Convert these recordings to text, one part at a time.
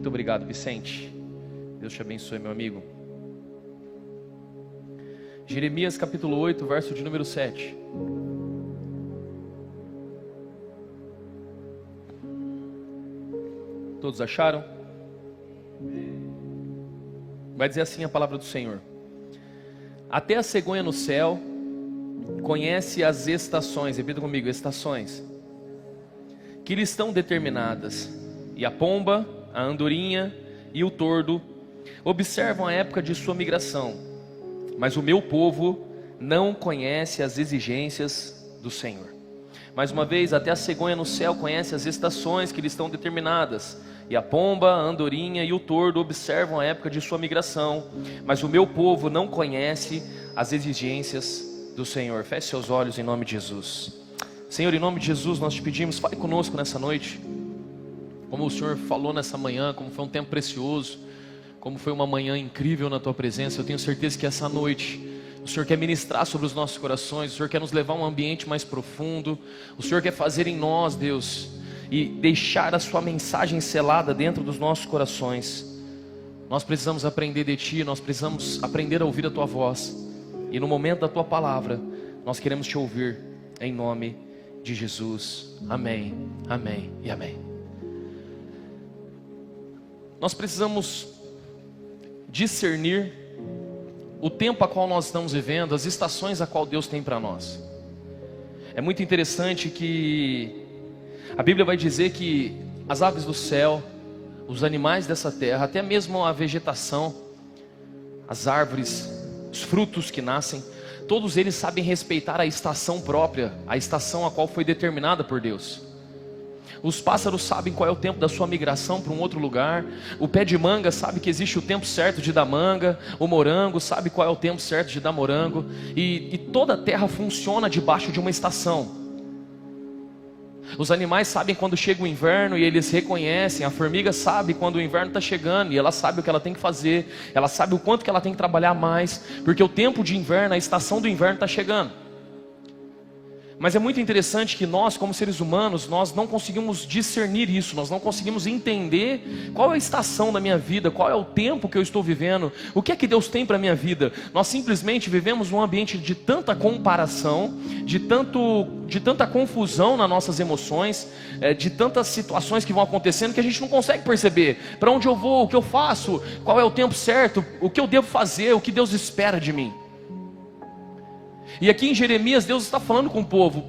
Muito obrigado, Vicente. Deus te abençoe, meu amigo. Jeremias capítulo 8, verso de número 7. Todos acharam? Vai dizer assim a palavra do Senhor: até a cegonha no céu conhece as estações, repita comigo, estações, que lhe estão determinadas, e a pomba, a andorinha e o tordo observam a época de sua migração, mas o meu povo não conhece as exigências do Senhor. Mais uma vez, até a cegonha no céu conhece as estações que lhe estão determinadas, e a pomba, a andorinha e o tordo observam a época de sua migração, mas o meu povo não conhece as exigências do Senhor. Feche seus olhos em nome de Jesus. Senhor, em nome de Jesus, nós te pedimos, fale conosco nessa noite. Como o Senhor falou nessa manhã, como foi um tempo precioso, como foi uma manhã incrível na tua presença, eu tenho certeza que essa noite o Senhor quer ministrar sobre os nossos corações, o Senhor quer nos levar a um ambiente mais profundo, o Senhor quer fazer em nós, Deus, e deixar a sua mensagem selada dentro dos nossos corações. Nós precisamos aprender de ti, nós precisamos aprender a ouvir a tua voz, e no momento da tua palavra, nós queremos te ouvir, em nome de Jesus. Amém, amém e amém. Nós precisamos discernir o tempo a qual nós estamos vivendo, as estações a qual Deus tem para nós. É muito interessante que a Bíblia vai dizer que as aves do céu, os animais dessa terra, até mesmo a vegetação, as árvores, os frutos que nascem, todos eles sabem respeitar a estação própria, a estação a qual foi determinada por Deus. Os pássaros sabem qual é o tempo da sua migração para um outro lugar. O pé de manga sabe que existe o tempo certo de dar manga. O morango sabe qual é o tempo certo de dar morango. E toda a terra funciona debaixo de uma estação. Os animais sabem quando chega o inverno e eles reconhecem. A formiga sabe quando o inverno está chegando e ela sabe o que ela tem que fazer. Ela sabe o quanto que ela tem que trabalhar mais, porque o tempo de inverno, a estação do inverno está chegando. Mas é muito interessante que nós, como seres humanos, nós não conseguimos discernir isso, nós não conseguimos entender qual é a estação da minha vida, qual é o tempo que eu estou vivendo, o que é que Deus tem para a minha vida. Nós simplesmente vivemos num ambiente de tanta comparação, de tanta confusão nas nossas emoções, de tantas situações que vão acontecendo que a gente não consegue perceber para onde eu vou, o que eu faço, qual é o tempo certo, o que eu devo fazer, o que Deus espera de mim. E aqui em Jeremias, Deus está falando com o povo.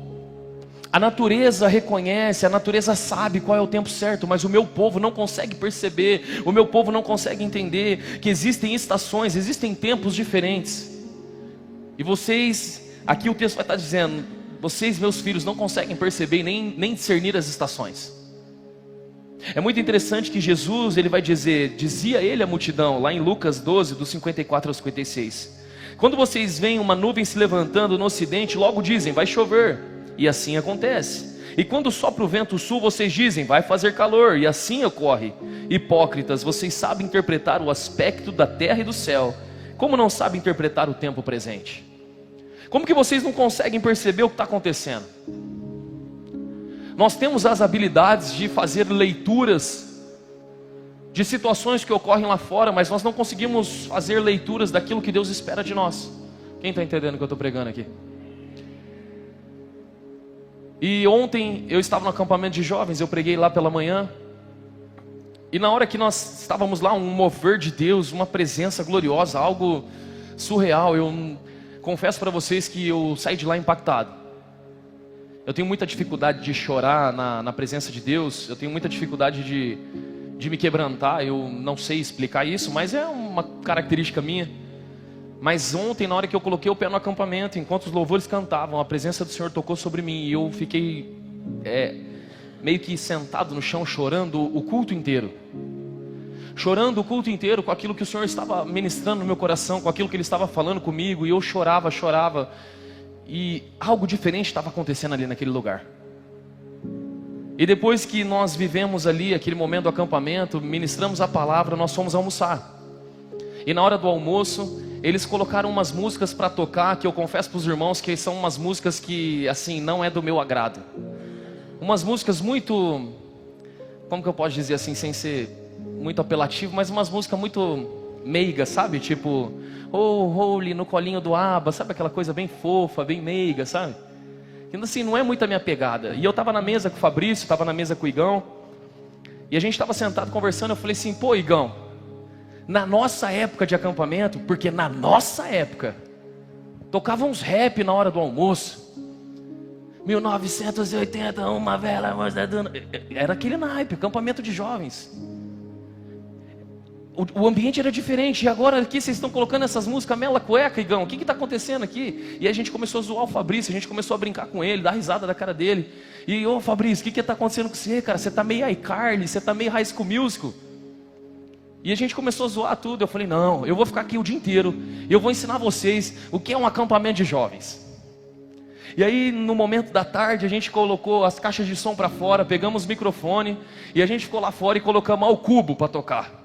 A natureza reconhece, a natureza sabe qual é o tempo certo, mas o meu povo não consegue perceber, o meu povo não consegue entender que existem estações, existem tempos diferentes. E vocês, aqui o texto vai estar dizendo, vocês, meus filhos, não conseguem perceber nem discernir as estações. É muito interessante que Jesus, ele vai dizer, dizia ele à multidão, lá em Lucas 12, dos 54 ao 56. Quando vocês veem uma nuvem se levantando no ocidente, logo dizem, vai chover, e assim acontece. E quando sopra o vento sul, vocês dizem, vai fazer calor, e assim ocorre. Hipócritas, vocês sabem interpretar o aspecto da terra e do céu, como não sabem interpretar o tempo presente? Como que vocês não conseguem perceber o que está acontecendo? Nós temos as habilidades de fazer leituras de situações que ocorrem lá fora, mas nós não conseguimos fazer leituras daquilo que Deus espera de nós. Quem está entendendo o que eu estou pregando aqui? E ontem eu estava no acampamento de jovens, eu preguei lá pela manhã, e na hora que nós estávamos lá, um mover de Deus, uma presença gloriosa, algo surreal. Eu confesso para vocês que eu saí de lá impactado. Eu tenho muita dificuldade de chorar na presença de Deus, eu tenho muita dificuldade de me quebrantar, eu não sei explicar isso, mas é uma característica minha. Mas ontem, na hora que eu coloquei o pé no acampamento, enquanto os louvores cantavam, a presença do Senhor tocou sobre mim, e eu fiquei meio que sentado no chão, chorando o culto inteiro. Chorando o culto inteiro com aquilo que o Senhor estava ministrando no meu coração, com aquilo que Ele estava falando comigo, e eu chorava, e algo diferente estava acontecendo ali naquele lugar. E depois que nós vivemos ali aquele momento do acampamento, ministramos a palavra, nós fomos almoçar. E na hora do almoço, eles colocaram umas músicas para tocar, que eu confesso para os irmãos que são umas músicas que, assim, não é do meu agrado. Umas músicas muito, como que eu posso dizer assim, sem ser muito apelativo, mas umas músicas muito meigas, sabe? Tipo, oh, holy, no colinho do Abba, sabe aquela coisa bem fofa, bem meiga, sabe? Que assim, não é muito a minha pegada. E eu tava na mesa com o Fabrício, tava na mesa com o Igão, e a gente tava sentado conversando, eu falei assim, pô, Igão, na nossa época de acampamento, porque na nossa época, tocava uns rap na hora do almoço, 1980, uma vela mostrando. Era aquele naipe, acampamento de jovens. O ambiente era diferente. E agora aqui vocês estão colocando essas músicas mela cueca, Igão. O que está acontecendo aqui? E aí a gente começou a zoar o Fabrício, a gente começou a brincar com ele, dar risada da cara dele. E, ô Fabrício, o que está acontecendo com você, cara? Você está meio iCarly, você está meio High School Musical. E a gente começou a zoar tudo. Eu falei, não, eu vou ficar aqui o dia inteiro. E eu vou ensinar vocês o que é um acampamento de jovens. E aí no momento da tarde a gente colocou as caixas de som para fora, pegamos o microfone e a gente ficou lá fora e colocamos ao cubo para tocar.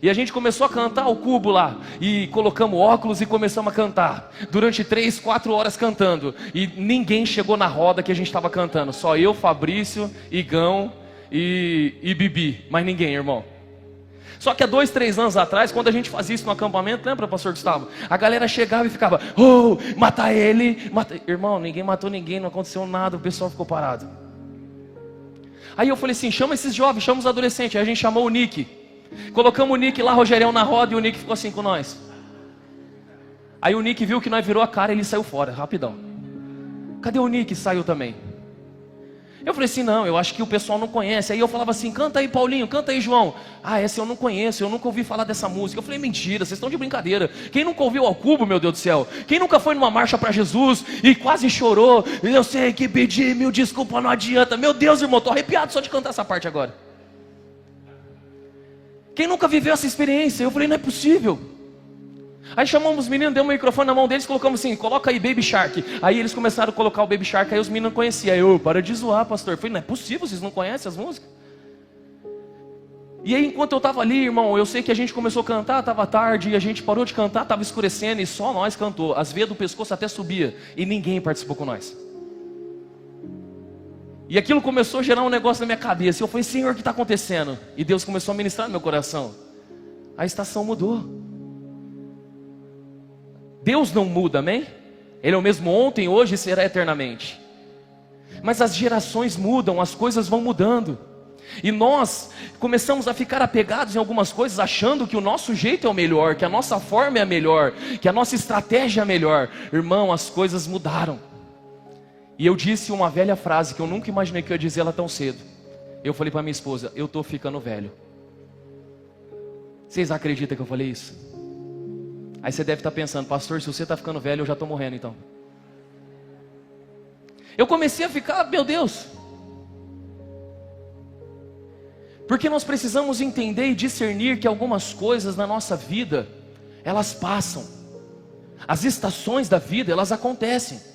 E a gente começou a cantar ao cubo lá, e colocamos óculos e começamos a cantar, durante 3, 4 horas cantando, e ninguém chegou na roda que a gente estava cantando, só eu, Fabrício, Igão e Bibi, mas ninguém, irmão. Só que há 2, 3 anos atrás, quando a gente fazia isso no acampamento, lembra, pastor Gustavo? A galera chegava e ficava, oh, mata ele, mata... Irmão, ninguém matou ninguém, não aconteceu nada, o pessoal ficou parado. Aí eu falei assim, chama esses jovens, chama os adolescentes. Aí a gente chamou o Nick, colocamos o Nick lá, Rogerião na roda, e o Nick ficou assim com nós. Aí o Nick viu que nós virou a cara e ele saiu fora, rapidão. Cadê o Nick? Saiu também. Eu falei assim, não, eu acho que o pessoal não conhece. Aí eu falava assim, canta aí Paulinho, canta aí João. Ah, essa eu não conheço, eu nunca ouvi falar dessa música. Eu falei, mentira, vocês estão de brincadeira. Quem nunca ouviu ao cubo, meu Deus do céu? Quem nunca foi numa marcha para Jesus e quase chorou? Eu sei que pedir 1000 desculpas não adianta. Meu Deus, irmão, tô arrepiado só de cantar essa parte agora. Quem nunca viveu essa experiência? Eu falei, não é possível. Aí chamamos os meninos, demos um microfone na mão deles, colocamos assim, coloca aí Baby Shark. Aí eles começaram a colocar o Baby Shark, aí os meninos não conheciam. Aí eu, para de zoar, pastor. Eu falei, não é possível, vocês não conhecem as músicas? E aí enquanto eu estava ali, irmão, eu sei que a gente começou a cantar, estava tarde, e a gente parou de cantar, estava escurecendo, e só nós cantou. As veias do pescoço até subia, e ninguém participou com nós. E aquilo começou a gerar um negócio na minha cabeça. E eu falei, Senhor, o que está acontecendo? E Deus começou a ministrar no meu coração. A estação mudou. Deus não muda, amém? Ele é o mesmo ontem, hoje e será eternamente. Mas as gerações mudam, as coisas vão mudando. E nós começamos a ficar apegados em algumas coisas, achando que o nosso jeito é o melhor, que a nossa forma é a melhor, que a nossa estratégia é a melhor. Irmão, as coisas mudaram. E eu disse uma velha frase que eu nunca imaginei que eu ia dizer ela tão cedo. Eu falei para minha esposa, eu estou ficando velho. Vocês acreditam que eu falei isso? Aí você deve estar pensando, pastor, se você está ficando velho, eu já estou morrendo então. Eu comecei a ficar, meu Deus. Porque nós precisamos entender e discernir que algumas coisas na nossa vida, elas passam. As estações da vida, elas acontecem.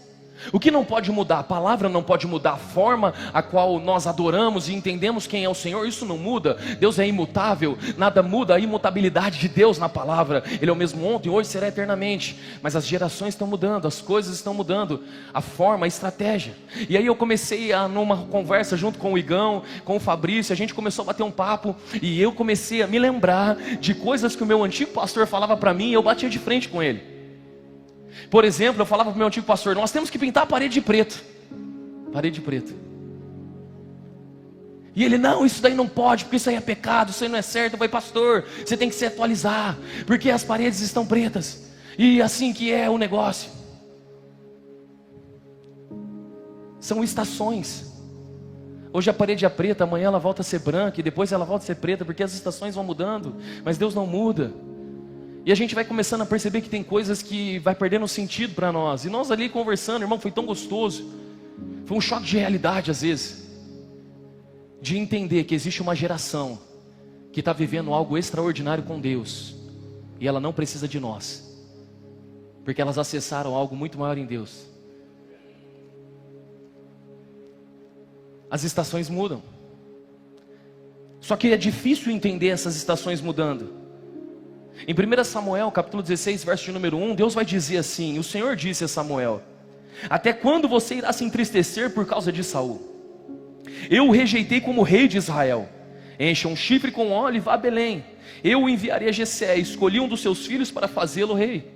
O que não pode mudar? A palavra não pode mudar. A forma a qual nós adoramos e entendemos quem é o Senhor, isso não muda. Deus é imutável, nada muda a imutabilidade de Deus na palavra. Ele é o mesmo ontem, hoje, será eternamente. Mas as gerações estão mudando, as coisas estão mudando, a forma, a estratégia. E aí eu comecei numa conversa junto com o Igão, com o Fabrício, a gente começou a bater um papo, e eu comecei a me lembrar de coisas que o meu antigo pastor falava para mim, e eu batia de frente com ele. Por exemplo, eu falava para o meu antigo pastor, nós temos que pintar a parede de preto. Parede de preto. E ele, não, isso daí não pode, porque isso aí é pecado, isso aí não é certo. Eu falei, pastor, você tem que se atualizar, porque as paredes estão pretas. E assim que é o negócio. São estações. Hoje a parede é preta, amanhã ela volta a ser branca, e depois ela volta a ser preta, porque as estações vão mudando. Mas Deus não muda. E a gente vai começando a perceber que tem coisas que vai perdendo sentido para nós. E nós ali conversando, irmão, foi tão gostoso. Foi um choque de realidade às vezes. De entender que existe uma geração que está vivendo algo extraordinário com Deus. E ela não precisa de nós. Porque elas acessaram algo muito maior em Deus. As estações mudam. Só que é difícil entender essas estações mudando. Em 1 Samuel, capítulo 16, verso de número 1, Deus vai dizer assim, o Senhor disse a Samuel, até quando você irá se entristecer por causa de Saul? Eu o rejeitei como rei de Israel, encha um chifre com óleo e vá a Belém. Eu o enviarei a Jessé, escolhi um dos seus filhos para fazê-lo rei.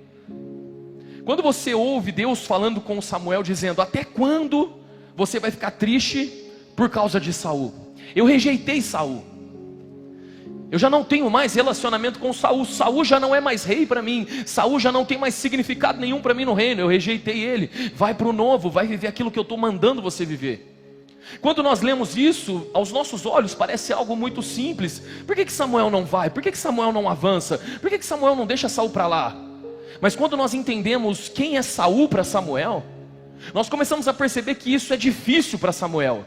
Quando você ouve Deus falando com Samuel, dizendo: até quando você vai ficar triste por causa de Saul? Eu rejeitei Saul. Eu já não tenho mais relacionamento com Saul. Saul já não é mais rei para mim. Saul já não tem mais significado nenhum para mim no reino. Eu rejeitei ele. Vai para o novo, vai viver aquilo que eu estou mandando você viver. Quando nós lemos isso, aos nossos olhos parece algo muito simples. Por que Samuel não vai? Por que Samuel não avança? Por que Samuel não deixa Saul para lá? Mas quando nós entendemos quem é Saul para Samuel, nós começamos a perceber que isso é difícil para Samuel.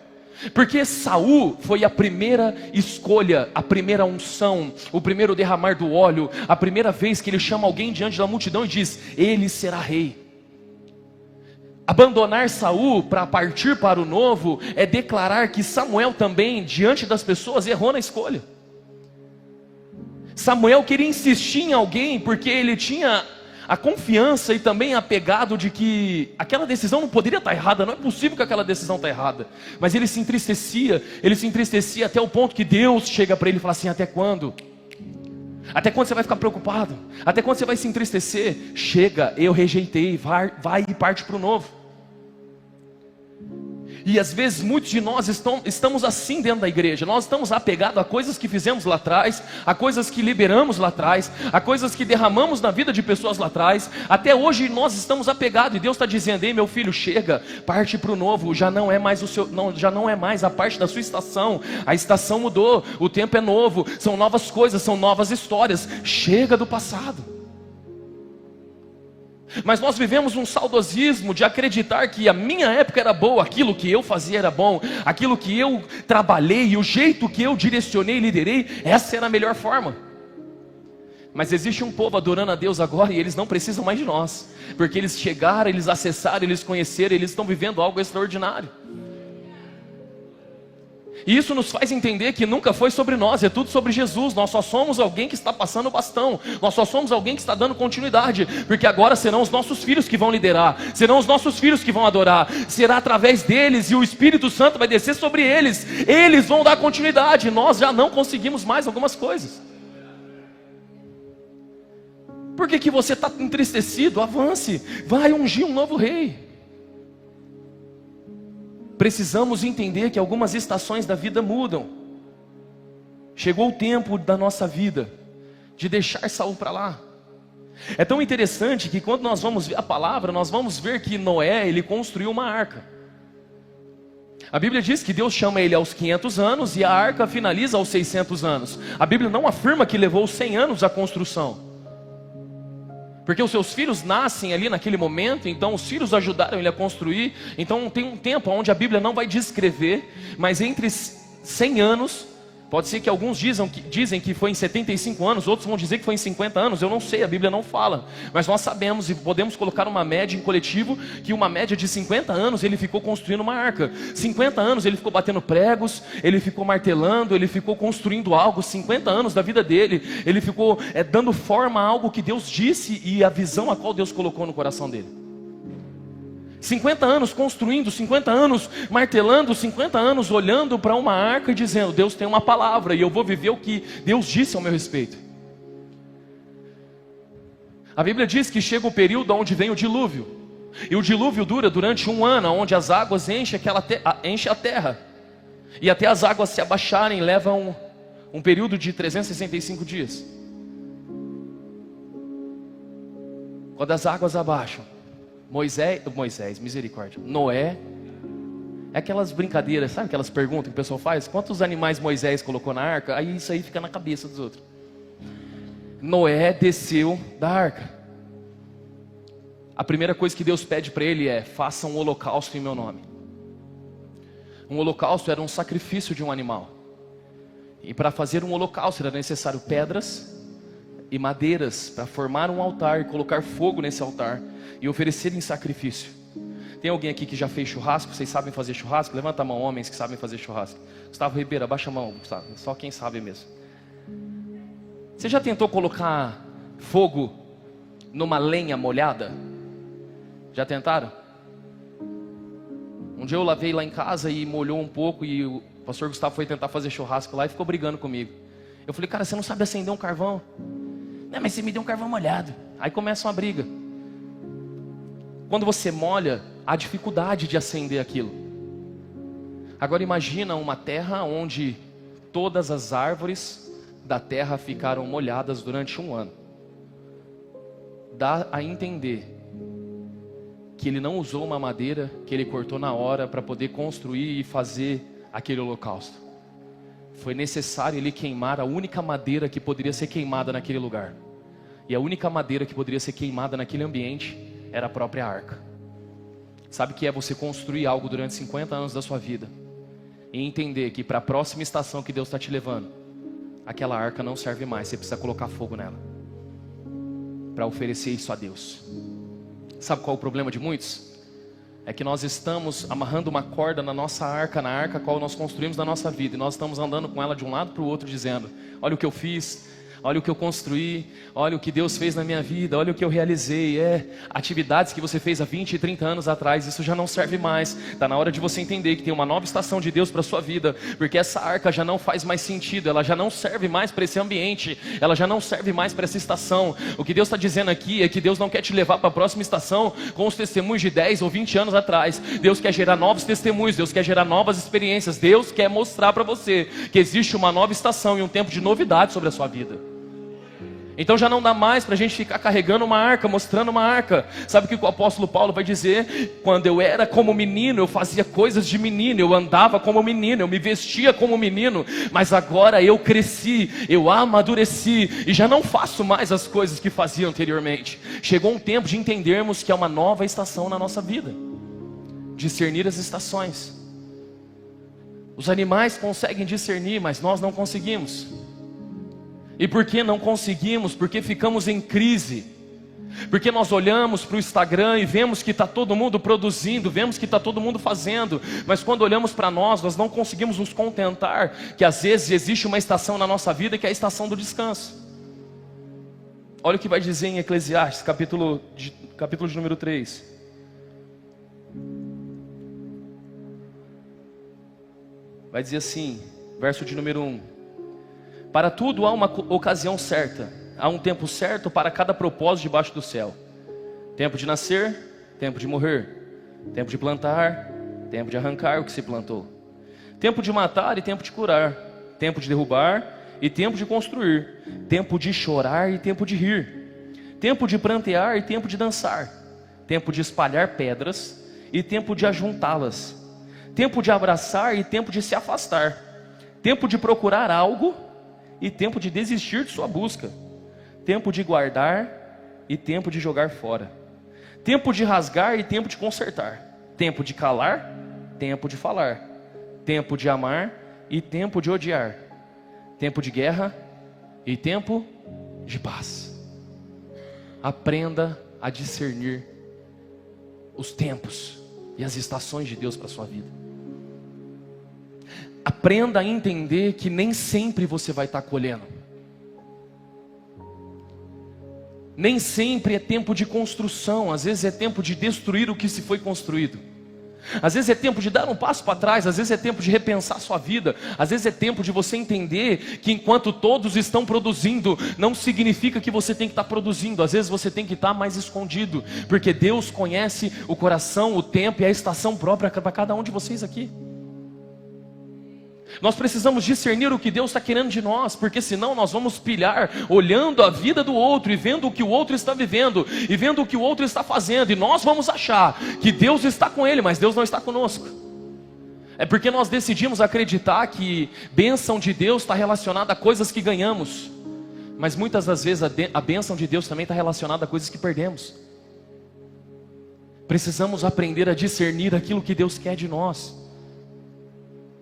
Porque Saul foi a primeira escolha, a primeira unção, o primeiro derramar do óleo, a primeira vez que ele chama alguém diante da multidão e diz: ele será rei. Abandonar Saul para partir para o novo é declarar que Samuel também, diante das pessoas, errou na escolha. Samuel queria insistir em alguém porque ele tinha a confiança e também apegado de que aquela decisão não poderia estar errada, não é possível que aquela decisão está errada. Mas ele se entristecia até o ponto que Deus chega para ele e fala assim: até quando? Até quando você vai ficar preocupado? Até quando você vai se entristecer? Chega, eu rejeitei, vai e parte para o novo. E às vezes muitos de nós estamos assim dentro da igreja. Nós estamos apegados a coisas que fizemos lá atrás, a coisas que liberamos lá atrás, a coisas que derramamos na vida de pessoas lá atrás. Até hoje nós estamos apegados e Deus está dizendo: ei meu filho, chega, parte para o novo. Já não é mais já não é mais a parte da sua estação. A estação mudou, o tempo é novo, são novas coisas, são novas histórias. Chega do passado. Mas nós vivemos um saudosismo de acreditar que a minha época era boa, aquilo que eu fazia era bom, aquilo que eu trabalhei, o jeito que eu direcionei e liderei, essa era a melhor forma. Mas existe um povo adorando a Deus agora e eles não precisam mais de nós, porque eles chegaram, eles acessaram, eles conheceram, eles estão vivendo algo extraordinário. E isso nos faz entender que nunca foi sobre nós, é tudo sobre Jesus. Nós só somos alguém que está passando o bastão, nós só somos alguém que está dando continuidade, porque agora serão os nossos filhos que vão liderar, serão os nossos filhos que vão adorar, será através deles e o Espírito Santo vai descer sobre eles, eles vão dar continuidade. Nós já não conseguimos mais algumas coisas. Por que você está entristecido? Avance, vai ungir um novo rei. Precisamos entender que algumas estações da vida mudam. Chegou o tempo da nossa vida de deixar Saul para lá. É tão interessante que quando nós vamos ver a palavra, nós vamos ver que Noé, ele construiu uma arca. A Bíblia diz que Deus chama ele aos 500 anos e a arca finaliza aos 600 anos. A Bíblia não afirma que levou 100 anos a construção, porque os seus filhos nascem ali naquele momento, então os filhos ajudaram ele a construir. Então tem um tempo onde a Bíblia não vai descrever, mas entre 100 anos, pode ser que alguns dizem que foi em 75 anos, outros vão dizer que foi em 50 anos, eu não sei, a Bíblia não fala. Mas nós sabemos e podemos colocar uma média em coletivo, que uma média de 50 anos ele ficou construindo uma arca. 50 anos ele ficou batendo pregos, ele ficou martelando, ele ficou construindo algo. 50 anos da vida dele, ele ficou dando forma a algo que Deus disse e a visão a qual Deus colocou no coração dele. 50 anos construindo, 50 anos martelando, 50 anos olhando para uma arca e dizendo: Deus tem uma palavra e eu vou viver o que Deus disse ao meu respeito. A Bíblia diz que chega o período onde vem o dilúvio, e o dilúvio dura durante 1 ano, onde as águas enchem a terra, e até as águas se abaixarem leva um período de 365 dias. Quando as águas abaixam, Moisés, misericórdia, Noé, é aquelas brincadeiras, sabe aquelas perguntas que o pessoal faz? Quantos animais Moisés colocou na arca? Aí isso aí fica na cabeça dos outros. Noé desceu da arca. A primeira coisa que Deus pede para ele é: faça um holocausto em meu nome. Um holocausto era um sacrifício de um animal, e para fazer um holocausto era necessário pedras e madeiras para formar um altar e colocar fogo nesse altar e oferecer em sacrifício. Tem alguém aqui que já fez churrasco? Vocês sabem fazer churrasco? Levanta a mão, homens que sabem fazer churrasco. Gustavo Ribeiro, abaixa a mão, Gustavo. Só quem sabe mesmo. Você já tentou colocar fogo numa lenha molhada? Já tentaram? Um dia eu lavei lá em casa e molhou um pouco, e O pastor Gustavo foi tentar fazer churrasco lá e ficou brigando comigo. Eu falei, cara, você não sabe acender um carvão? Não, mas você me deu um carvão molhado. Aí começa uma briga. Quando você molha, há dificuldade de acender aquilo. Agora imagina uma terra onde todas as árvores da terra ficaram molhadas durante um ano. Dá a entender que ele não usou uma madeira que ele cortou na hora para poder construir e fazer aquele holocausto. Foi necessário ele queimar a única madeira que poderia ser queimada naquele lugar. E a única madeira que poderia ser queimada naquele ambiente era a própria arca. Sabe o que é você construir algo durante 50 anos da sua vida e entender que para a próxima estação que Deus está te levando, aquela arca não serve mais, você precisa colocar fogo nela para oferecer isso a Deus. Sabe qual é o problema de muitos? É que nós estamos amarrando uma corda na nossa arca, na arca qual nós construímos na nossa vida, e nós estamos andando com ela de um lado para o outro dizendo, olha o que eu fiz, olha o que eu construí, olha o que Deus fez na minha vida, olha o que eu realizei. Atividades que você fez há 20 e 30 anos atrás, isso já não serve mais. Está na hora de você entender que tem uma nova estação de Deus para a sua vida, porque essa arca já não faz mais sentido, ela já não serve mais para esse ambiente, ela já não serve mais para essa estação. O que Deus está dizendo aqui é que Deus não quer te levar para a próxima estação com os testemunhos de 10 ou 20 anos atrás. Deus quer gerar novos testemunhos, Deus quer gerar novas experiências, Deus quer mostrar para você que existe uma nova estação e um tempo de novidade sobre a sua vida. Então já não dá mais para a gente ficar carregando uma arca, mostrando uma arca. Sabe o que o apóstolo Paulo vai dizer? Quando eu era como menino, eu fazia coisas de menino, eu andava como menino, eu me vestia como menino. Mas agora eu cresci, eu amadureci e já não faço mais as coisas que fazia anteriormente. Chegou um tempo de entendermos que é uma nova estação na nossa vida. Discernir as estações. Os animais conseguem discernir, mas nós não conseguimos. E por que não conseguimos? Porque ficamos em crise. Porque nós olhamos para o Instagram e vemos que está todo mundo produzindo, vemos que está todo mundo fazendo, mas quando olhamos para nós não conseguimos nos contentar, que às vezes existe uma estação na nossa vida que é a estação do descanso. Olha o que vai dizer em Eclesiastes, capítulo de número 3. Vai dizer assim, verso de número 1. Para tudo há uma ocasião certa, há um tempo certo para cada propósito debaixo do céu. Tempo de nascer, tempo de morrer, tempo de plantar, tempo de arrancar o que se plantou, tempo de matar e tempo de curar, tempo de derrubar e tempo de construir, tempo de chorar e tempo de rir, tempo de prantear e tempo de dançar, tempo de espalhar pedras e tempo de ajuntá-las, tempo de abraçar e tempo de se afastar, tempo de procurar algo e tempo de desistir de sua busca, tempo de guardar e tempo de jogar fora, tempo de rasgar e tempo de consertar, tempo de calar, tempo de falar, tempo de amar e tempo de odiar, tempo de guerra e tempo de paz. Aprenda a discernir os tempos e as estações de Deus para a sua vida. Aprenda a entender que nem sempre você vai estar colhendo. Nem sempre é tempo de construção, às vezes é tempo de destruir o que se foi construído. Às vezes é tempo de dar um passo para trás, às vezes é tempo de repensar sua vida, às vezes é tempo de você entender que enquanto todos estão produzindo, não significa que você tem que estar produzindo, às vezes você tem que estar mais escondido, porque Deus conhece o coração, o tempo e a estação própria para cada um de vocês aqui. Nós precisamos discernir o que Deus está querendo de nós, porque senão nós vamos pilhar olhando a vida do outro e vendo o que o outro está vivendo e vendo o que o outro está fazendo, e nós vamos achar que Deus está com ele, mas Deus não está conosco. É porque nós decidimos acreditar que bênção de Deus está relacionada a coisas que ganhamos, mas muitas das vezes a bênção de Deus também está relacionada a coisas que perdemos. Precisamos aprender a discernir aquilo que Deus quer de nós.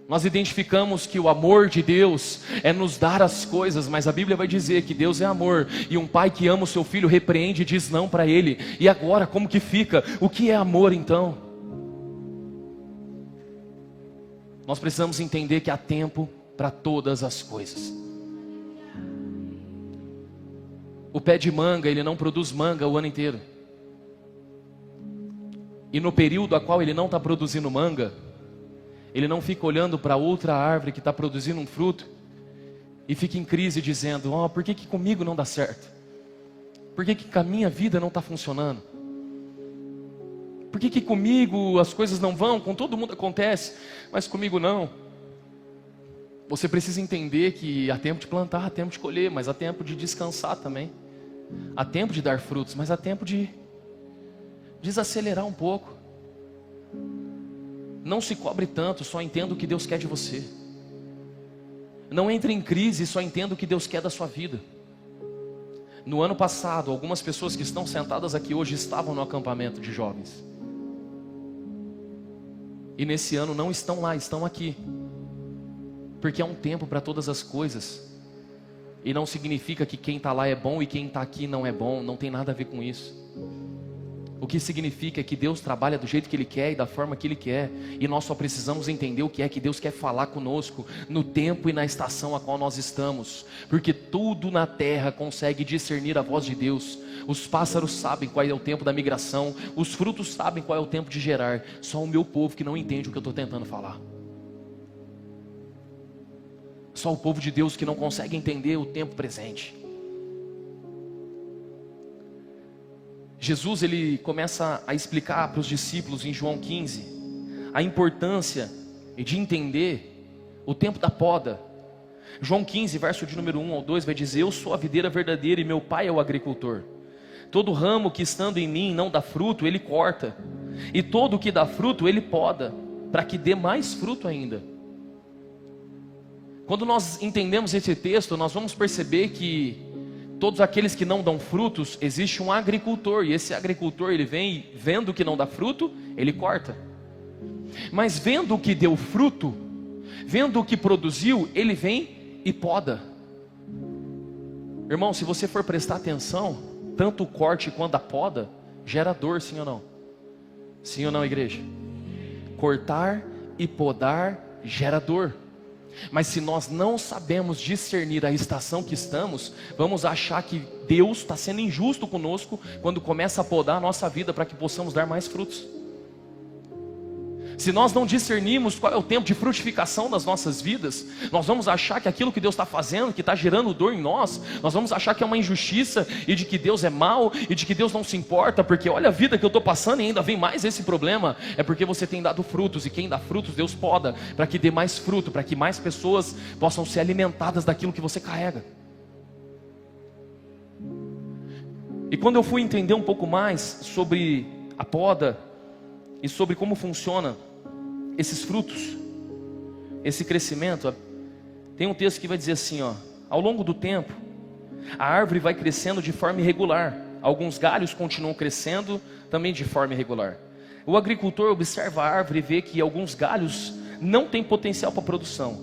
Nós identificamos que o amor de Deus é nos dar as coisas, mas a Bíblia vai dizer que Deus é amor, e um pai que ama o seu filho repreende e diz não para ele. E agora, como que fica? O que é amor então? Nós precisamos entender que há tempo para todas as coisas. O pé de manga, ele não produz manga o ano inteiro. E no período a qual ele não está produzindo manga, Ele não fica olhando para outra árvore que está produzindo um fruto e fica em crise dizendo: por que comigo não dá certo? Por que com a minha vida não está funcionando? Por que comigo as coisas não vão? Com todo mundo acontece, mas comigo não. Você precisa entender que há tempo de plantar, há tempo de colher, mas há tempo de descansar também. Há tempo de dar frutos, mas há tempo de desacelerar um pouco. Não se cobre tanto, só entenda o que Deus quer de você. Não entre em crise, só entenda o que Deus quer da sua vida. No ano passado, algumas pessoas que estão sentadas aqui hoje estavam no acampamento de jovens. E nesse ano não estão lá, estão aqui. Porque há um tempo para todas as coisas. E não significa que quem está lá é bom e quem está aqui não é bom. Não tem nada a ver com isso. O que significa é que Deus trabalha do jeito que Ele quer e da forma que Ele quer. E nós só precisamos entender o que é que Deus quer falar conosco no tempo e na estação a qual nós estamos. Porque tudo na terra consegue discernir a voz de Deus. Os pássaros sabem qual é o tempo da migração. Os frutos sabem qual é o tempo de gerar. Só o meu povo que não entende o que eu estou tentando falar. Só o povo de Deus que não consegue entender o tempo presente. Jesus, ele começa a explicar para os discípulos em João 15 a importância de entender o tempo da poda. João 15, verso de número 1 ao 2 vai dizer: eu sou a videira verdadeira e meu pai é o agricultor. Todo ramo que estando em mim não dá fruto, ele corta, e todo o que dá fruto, ele poda, para que dê mais fruto ainda. Quando nós entendemos esse texto, nós vamos perceber que todos aqueles que não dão frutos, existe um agricultor, e esse agricultor, ele vem, vendo que não dá fruto, ele corta. Mas vendo o que deu fruto, vendo o que produziu, ele vem e poda. Irmão, se você for prestar atenção, tanto o corte quanto a poda gera dor, sim ou não? Sim ou não, igreja? Cortar e podar gera dor. Mas se nós não sabemos discernir a estação que estamos, vamos achar que Deus está sendo injusto conosco quando começa a podar a nossa vida para que possamos dar mais frutos. Se nós não discernirmos qual é o tempo de frutificação das nossas vidas, nós vamos achar que aquilo que Deus está fazendo, que está gerando dor em nós vamos achar que é uma injustiça, e de que Deus é mau, e de que Deus não se importa, porque olha a vida que eu estou passando e ainda vem mais esse problema. É porque você tem dado frutos, e quem dá frutos Deus poda, para que dê mais fruto, para que mais pessoas possam ser alimentadas daquilo que você carrega. E quando eu fui entender um pouco mais sobre a poda e sobre como funciona esses frutos, esse crescimento, tem um texto que vai dizer assim, ao longo do tempo, a árvore vai crescendo de forma irregular. Alguns galhos continuam crescendo também de forma irregular. O agricultor observa a árvore e vê que alguns galhos não têm potencial para produção.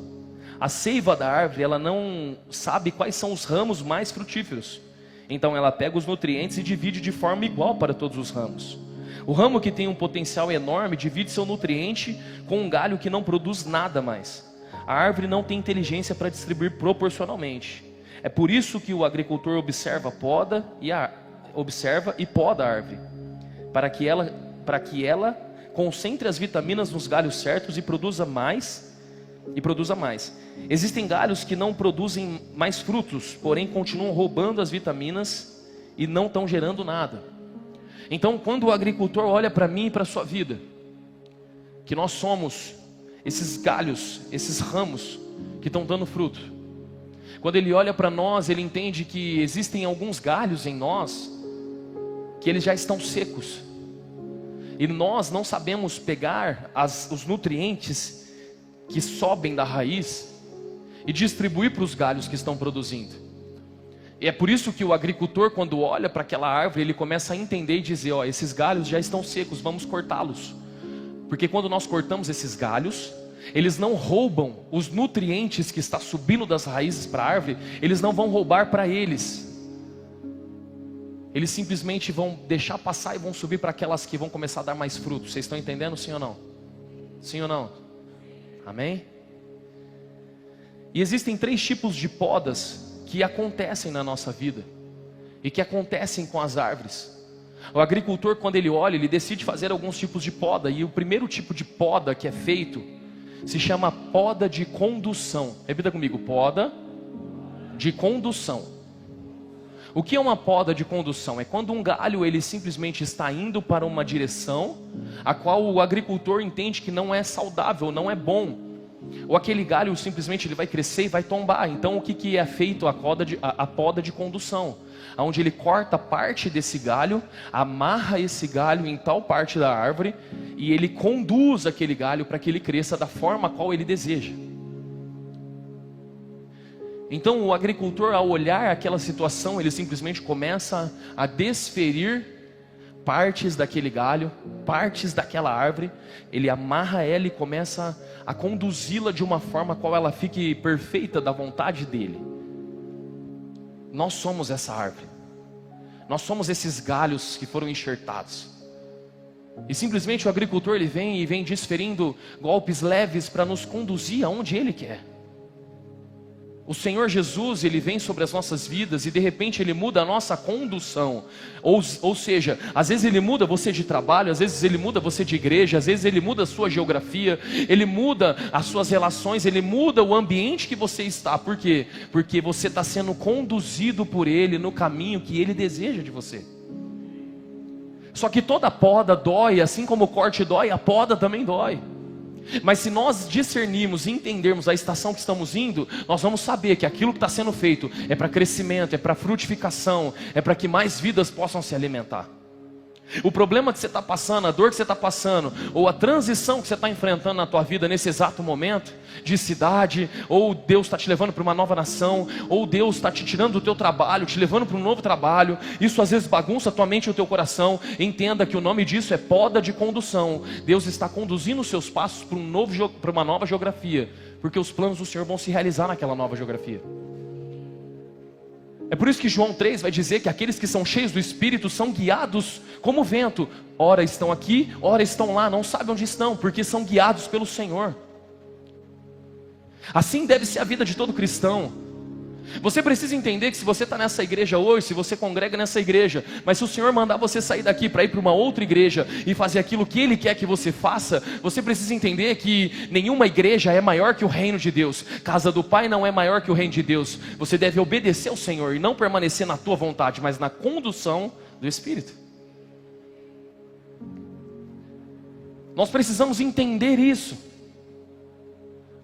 A seiva da árvore, ela não sabe quais são os ramos mais frutíferos. Então ela pega os nutrientes e divide de forma igual para todos os ramos. O ramo que tem um potencial enorme divide seu nutriente com um galho que não produz nada mais. A árvore não tem inteligência para distribuir proporcionalmente. É por isso que o agricultor observa e poda a árvore, para que ela concentre as vitaminas nos galhos certos e produza mais. Existem galhos que não produzem mais frutos, porém continuam roubando as vitaminas e não estão gerando nada. Então, quando o agricultor olha para mim e para a sua vida, que nós somos esses galhos, esses ramos que estão dando fruto, quando ele olha para nós, ele entende que existem alguns galhos em nós que eles já estão secos, e nós não sabemos pegar os nutrientes que sobem da raiz e distribuir para os galhos que estão produzindo. E é por isso que o agricultor, quando olha para aquela árvore, ele começa a entender e dizer: esses galhos já estão secos, vamos cortá-los. Porque quando nós cortamos esses galhos, eles não roubam os nutrientes que está subindo das raízes para a árvore, eles não vão roubar para eles. Eles simplesmente vão deixar passar e vão subir para aquelas que vão começar a dar mais frutos. Vocês estão entendendo, sim ou não? Sim ou não? Amém? E existem 3 tipos de podas que acontecem na nossa vida e que acontecem com as árvores. O agricultor, quando ele olha, ele decide fazer alguns tipos de poda, e o primeiro tipo de poda que é feito se chama poda de condução. Repita comigo, poda de condução. O que é uma poda de condução? É quando um galho ele simplesmente está indo para uma direção a qual o agricultor entende que não é saudável, não é bom. Ou aquele galho simplesmente ele vai crescer e vai tombar. Então o que é feito a poda de condução? Onde ele corta parte desse galho, amarra esse galho em tal parte da árvore e ele conduz aquele galho para que ele cresça da forma a qual ele deseja. Então o agricultor, ao olhar aquela situação, ele simplesmente começa a desferir partes daquele galho, partes daquela árvore, ele amarra ela e começa a conduzi-la de uma forma a qual ela fique perfeita da vontade dele. Nós somos essa árvore, nós somos esses galhos que foram enxertados. E simplesmente o agricultor ele vem desferindo golpes leves para nos conduzir aonde ele quer. O Senhor Jesus, ele vem sobre as nossas vidas e de repente ele muda a nossa condução. Ou seja, às vezes ele muda você de trabalho, às vezes ele muda você de igreja, às vezes ele muda a sua geografia, ele muda as suas relações, ele muda o ambiente que você está. Por quê? Porque você está sendo conduzido por ele no caminho que ele deseja de você. Só que toda poda dói, assim como o corte dói, a poda também dói. Mas se nós discernirmos e entendermos a estação que estamos indo, nós vamos saber que aquilo que está sendo feito é para crescimento, é para frutificação, é para que mais vidas possam se alimentar. O problema que você está passando, a dor que você está passando, ou a transição que você está enfrentando na tua vida nesse exato momento, de cidade, ou Deus está te levando para uma nova nação, ou Deus está te tirando do teu trabalho, te levando para um novo trabalho, isso às vezes bagunça a tua mente e o teu coração. Entenda que o nome disso é poda de condução. Deus está conduzindo os seus passos para uma nova geografia, porque os planos do Senhor vão se realizar naquela nova geografia. É por isso que João 3 vai dizer que aqueles que são cheios do Espírito são guiados como vento. Ora estão aqui, ora estão lá, não sabem onde estão, porque são guiados pelo Senhor. Assim deve ser a vida de todo cristão. Você precisa entender que se você está nessa igreja hoje, se você congrega nessa igreja, mas se o Senhor mandar você sair daqui para ir para uma outra igreja e fazer aquilo que Ele quer que você faça, você precisa entender que nenhuma igreja é maior que o reino de Deus. Casa do Pai não é maior que o reino de Deus. Você deve obedecer ao Senhor e não permanecer na tua vontade, mas na condução do Espírito. Nós precisamos entender isso.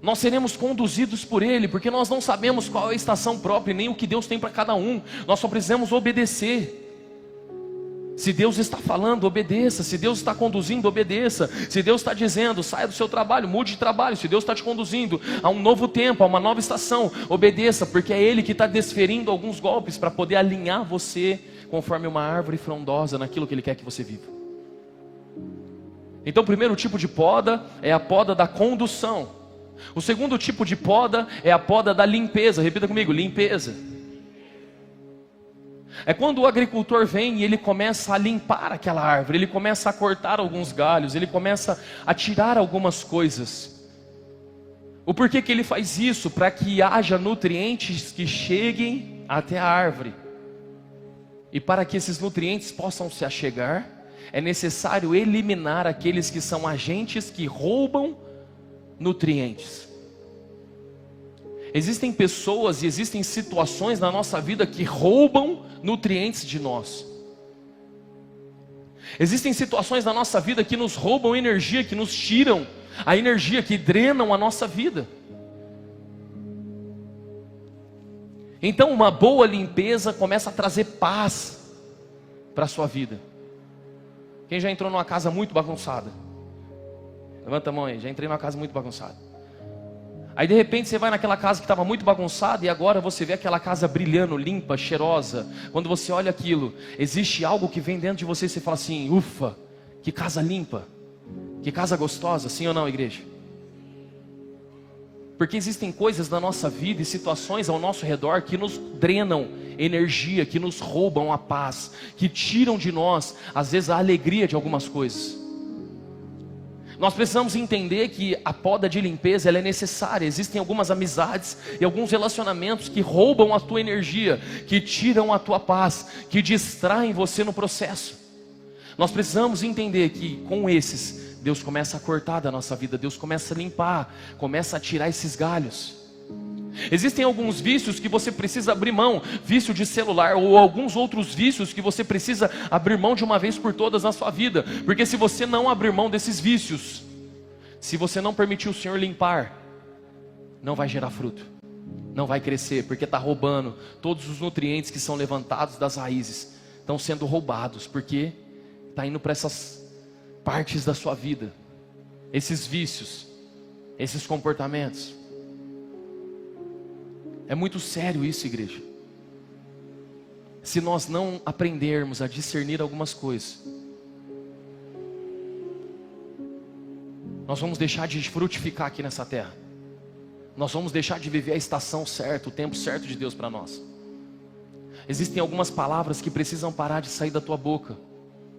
Nós seremos conduzidos por Ele, porque nós não sabemos qual é a estação própria, nem o que Deus tem para cada um. Nós só precisamos obedecer. Se Deus está falando, obedeça. Se Deus está conduzindo, obedeça. Se Deus está dizendo, saia do seu trabalho, mude de trabalho. Se Deus está te conduzindo a um novo tempo, a uma nova estação, obedeça, porque é Ele que está desferindo alguns golpes para poder alinhar você conforme uma árvore frondosa naquilo que Ele quer que você viva. Então o primeiro tipo de poda é a poda da condução. O segundo tipo de poda é a poda da limpeza. Repita comigo, limpeza. É quando o agricultor vem e ele começa a limpar aquela árvore, ele começa a cortar alguns galhos, ele começa a tirar algumas coisas. O porquê que ele faz isso? Para que haja nutrientes que cheguem até a árvore. E para que esses nutrientes possam se achegar, é necessário eliminar aqueles que são agentes que roubam nutrientes. Existem pessoas e existem situações na nossa vida que roubam nutrientes de nós. Existem situações na nossa vida que nos roubam energia, que nos tiram a energia, que drenam a nossa vida. Então uma boa limpeza começa a trazer paz para a sua vida. Quem já entrou numa casa muito bagunçada? Levanta a mão aí, já entrei numa casa muito bagunçada. Aí de repente você vai naquela casa que estava muito bagunçada e agora você vê aquela casa brilhando, limpa, cheirosa. Quando você olha aquilo, existe algo que vem dentro de você e você fala assim, ufa, que casa limpa, que casa gostosa, sim ou não, igreja? Porque existem coisas na nossa vida e situações ao nosso redor que nos drenam energia, que nos roubam a paz, que tiram de nós, às vezes, a alegria de algumas coisas. Nós precisamos entender que a poda de limpeza ela é necessária. Existem algumas amizades e alguns relacionamentos que roubam a tua energia, que tiram a tua paz, que distraem você no processo. Nós precisamos entender que com esses Deus começa a cortar da nossa vida, Deus começa a limpar, começa a tirar esses galhos. Existem alguns vícios que você precisa abrir mão, vício de celular ou alguns outros vícios que você precisa abrir mão de uma vez por todas na sua vida, porque se você não abrir mão desses vícios, se você não permitir o Senhor limpar, não vai gerar fruto, não vai crescer, porque está roubando todos os nutrientes que são levantados das raízes, estão sendo roubados, porque está indo para essas partes da sua vida, esses vícios, esses comportamentos. É muito sério isso, igreja. Se nós não aprendermos a discernir algumas coisas, nós vamos deixar de frutificar aqui nessa terra. Nós vamos deixar de viver a estação certa, o tempo certo de Deus para nós. Existem algumas palavras que precisam parar de sair da tua boca.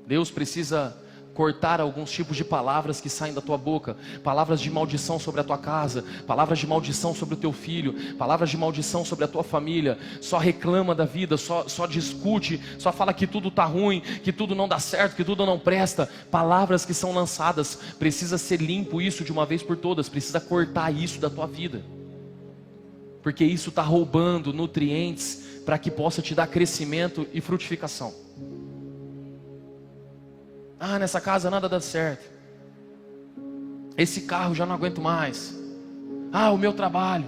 Deus precisa cortar alguns tipos de palavras que saem da tua boca. Palavras de maldição sobre a tua casa, palavras de maldição sobre o teu filho, palavras de maldição sobre a tua família. Só reclama da vida, só discute, só fala que tudo está ruim, que tudo não dá certo, que tudo não presta. Palavras que são lançadas, precisa ser limpo isso de uma vez por todas, precisa cortar isso da tua vida, porque isso está roubando nutrientes para que possa te dar crescimento e frutificação. Ah, nessa casa nada dá certo. Esse carro já não aguento mais. Ah, o meu trabalho.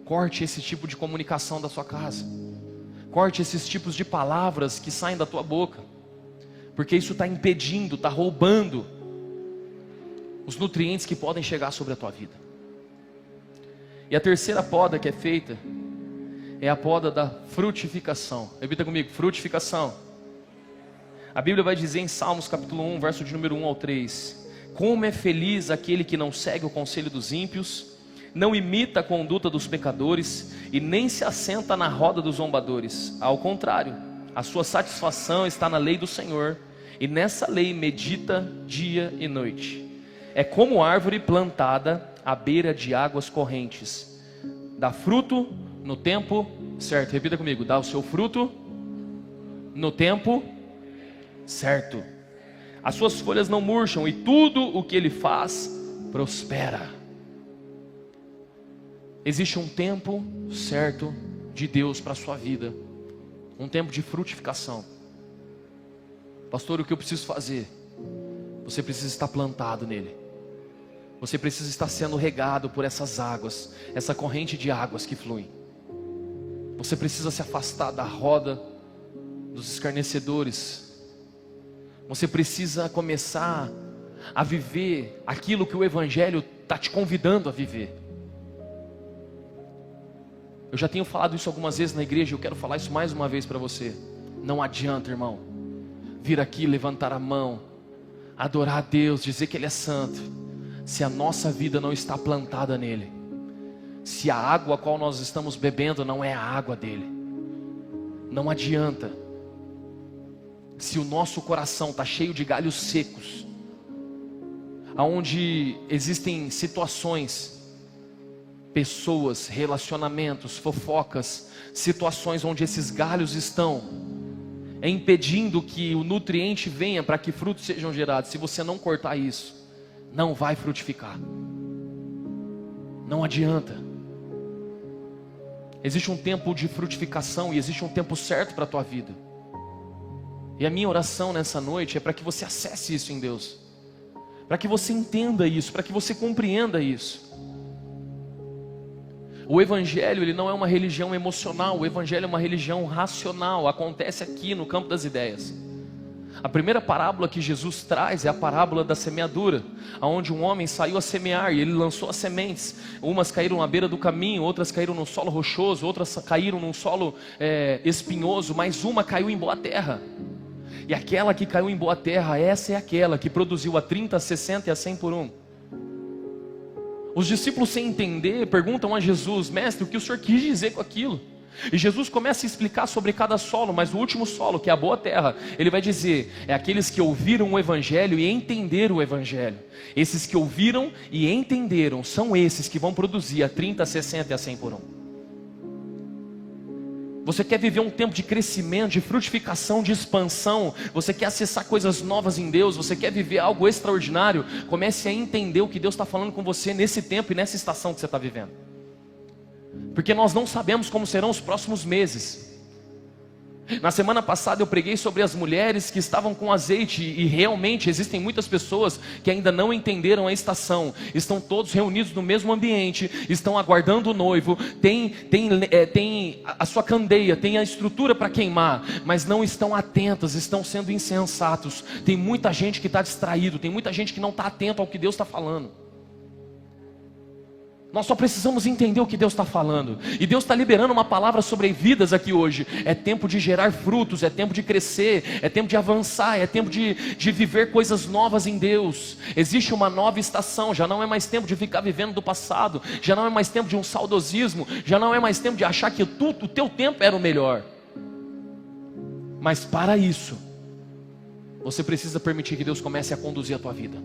Corte esse tipo de comunicação da sua casa. Corte esses tipos de palavras que saem da tua boca, porque isso está impedindo, está roubando os nutrientes que podem chegar sobre a tua vida. E a terceira poda que é feita é a poda da frutificação. Repita comigo, frutificação. A Bíblia vai dizer em Salmos capítulo 1, verso de número 1 ao 3: como é feliz aquele que não segue o conselho dos ímpios, não imita a conduta dos pecadores e nem se assenta na roda dos zombadores. Ao contrário, a sua satisfação está na lei do Senhor, e nessa lei medita dia e noite. É como árvore plantada à beira de águas correntes, dá fruto no tempo certo. Repita comigo, dá o seu fruto no tempo certo. As suas folhas não murcham, e tudo o que ele faz prospera. Existe um tempo certo de Deus para a sua vida, um tempo de frutificação. Pastor, o que eu preciso fazer? Você precisa estar plantado nele. Você precisa estar sendo regado por essas águas, essa corrente de águas que fluem. Você precisa se afastar da roda dos escarnecedores. Você precisa começar a viver aquilo que o Evangelho está te convidando a viver. Eu já tenho falado isso algumas vezes na igreja, eu quero falar isso mais uma vez para você. Não adianta, irmão, vir aqui, levantar a mão, adorar a Deus, dizer que Ele é santo, se a nossa vida não está plantada nele, se a água a qual nós estamos bebendo não é a água dele. Não adianta. Se o nosso coração está cheio de galhos secos, aonde existem situações, pessoas, relacionamentos, fofocas, situações onde esses galhos estão impedindo que o nutriente venha para que frutos sejam gerados. Se você não cortar isso, não vai frutificar. Não adianta. Existe um tempo de frutificação e existe um tempo certo para a tua vida. E a minha oração nessa noite é para que você acesse isso em Deus, para que você entenda isso, para que você compreenda isso. O Evangelho, ele não é uma religião emocional, o Evangelho é uma religião racional, acontece aqui no campo das ideias. A primeira parábola que Jesus traz é a parábola da semeadura, onde um homem saiu a semear e ele lançou as sementes. Umas caíram à beira do caminho, outras caíram no solo rochoso, outras caíram num solo espinhoso, mas uma caiu em boa terra. E aquela que caiu em boa terra, essa é aquela que produziu a 30, a 60 e a 100 por um. Os discípulos, sem entender, perguntam a Jesus: mestre, o que o Senhor quis dizer com aquilo? E Jesus começa a explicar sobre cada solo, mas o último solo, que é a boa terra, ele vai dizer: é aqueles que ouviram o Evangelho e entenderam o Evangelho. Esses que ouviram e entenderam, são esses que vão produzir a 30, a 60 e a 100 por um. Você quer viver um tempo de crescimento, de frutificação, de expansão. Você quer acessar coisas novas em Deus. Você quer viver algo extraordinário. Comece a entender o que Deus está falando com você nesse tempo e nessa estação que você está vivendo. Porque nós não sabemos como serão os próximos meses. Na semana passada eu preguei sobre as mulheres que estavam com azeite. E realmente existem muitas pessoas que ainda não entenderam a estação. Estão todos reunidos no mesmo ambiente. Estão aguardando o noivo. Tem a sua candeia, tem a estrutura para queimar. Mas não estão atentas, estão sendo insensatos. Tem muita gente que está distraído. Tem muita gente que não está atento ao que Deus está falando. Nós só precisamos entender o que Deus está falando. E Deus está liberando uma palavra sobre vidas aqui hoje. É tempo de gerar frutos, é tempo de crescer, é tempo de avançar, é tempo de viver coisas novas em Deus. Existe uma nova estação, já não é mais tempo de ficar vivendo do passado, já não é mais tempo de um saudosismo, já não é mais tempo de achar que o teu tempo era o melhor. Mas para isso, você precisa permitir que Deus comece a conduzir a tua vida.